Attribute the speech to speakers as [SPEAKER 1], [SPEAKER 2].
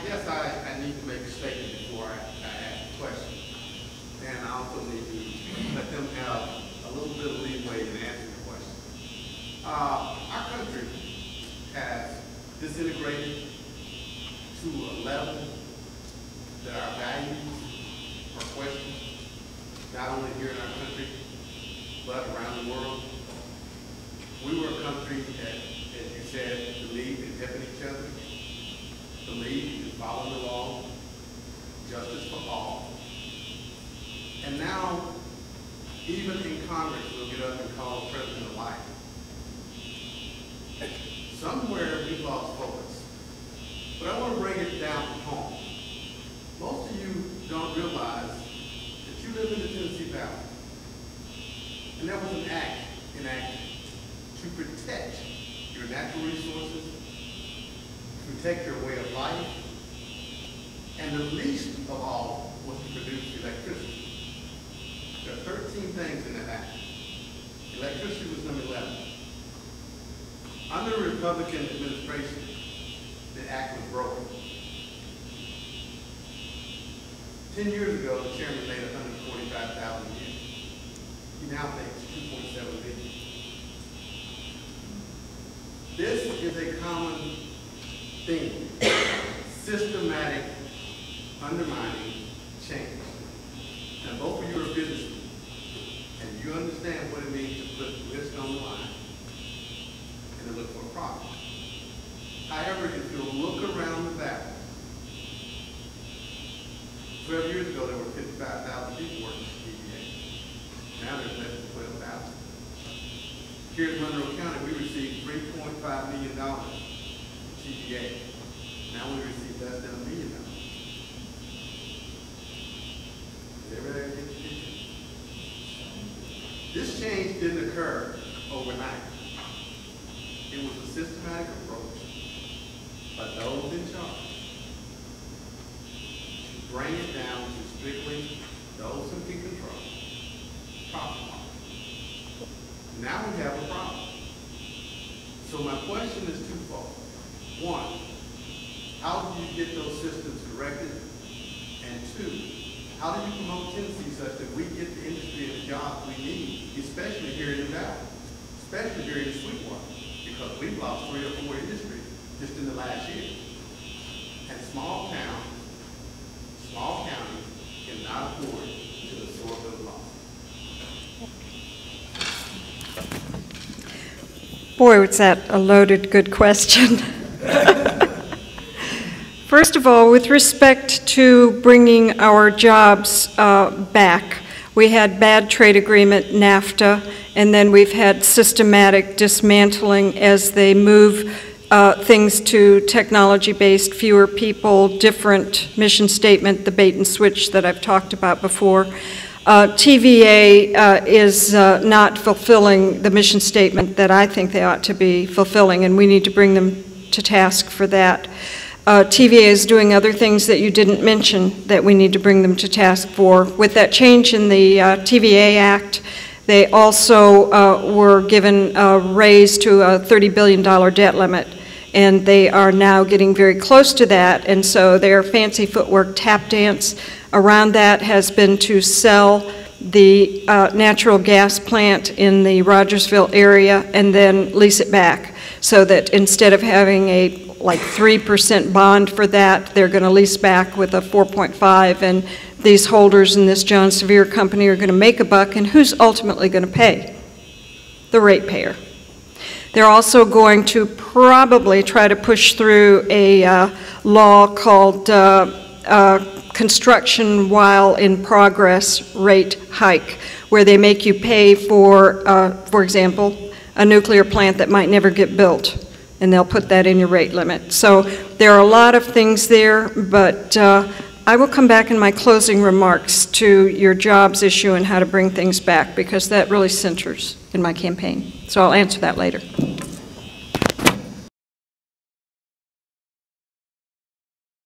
[SPEAKER 1] guess I need to make a statement before I ask a question. And I also need to let them have a little bit of leeway in answering the question. Our country has disintegrated to a level that our values are questioned, not only here in our country, but around the world. We were a country that, as you said, believed in helping each other, believed in following the law, justice for all. And now, even in Congress, we'll get up and call the president a liar. Somewhere we've lost focus. But I want to bring it down to home. Most of you don't realize that you live in the Tennessee Valley. And there was an act enacted to protect your natural resources, protect your way of life, and the least of all was to produce electricity. There are 13 things in that act. Electricity was number 11. Under the Republican administration, the act was broken. 10 years ago, the chairman made 145,000 a year. He now makes 2.7 million. This is a common theme, systematic undermining change. Now, both of you are businessmen, and you understand what it means to put risk on the line and to look for a profit. However, if you look around the valley, 12 years ago, there were 55,000 people working at TVA. Now there's less than 12,000. Here in Monroe County, we received $3.5 million from TVA. Now we receive less than $1 million. Is everybody get the picture? This change didn't occur overnight. It was a systematic approach by those in charge to bring it down to strictly those who can control profit margin. Now we have a problem. So my question is twofold. One, how do you get those systems corrected? And two, how do you promote Tennessee such that we get the industry and the jobs we need, especially here in the valley, especially here in Sweetwater, because we've lost 3 or 4 industries just in the last year. And small counties cannot afford to absorb those losses.
[SPEAKER 2] Boy, was that a loaded good question. First of all, with respect to bringing our jobs back, we had bad trade agreement, NAFTA, and then we've had systematic dismantling as they move things to technology-based, fewer people, different mission statement, the bait and switch that I've talked about before. TVA is not fulfilling the mission statement that I think they ought to be fulfilling, and we need to bring them to task for that. TVA is doing other things that you didn't mention that we need to bring them to task for. With that change in the TVA Act, they also were given a raise to a $30 billion debt limit, and they are now getting very close to that, and so their fancy footwork tap dance around that has been to sell the natural gas plant in the Rogersville area and then lease it back, so that instead of having a like 3% bond for that, they're going to lease back with a 4.5, and these holders in this John Sevier company are going to make a buck, and who's ultimately going to pay? The ratepayer. They're also going to probably try to push through a law called construction while in progress rate hike, where they make you pay for example, a nuclear plant that might never get built, and they'll put that in your rate limit. So there are a lot of things there, but I will come back in my closing remarks to your jobs issue and how to bring things back, because that really centers in my campaign. So I'll answer that later.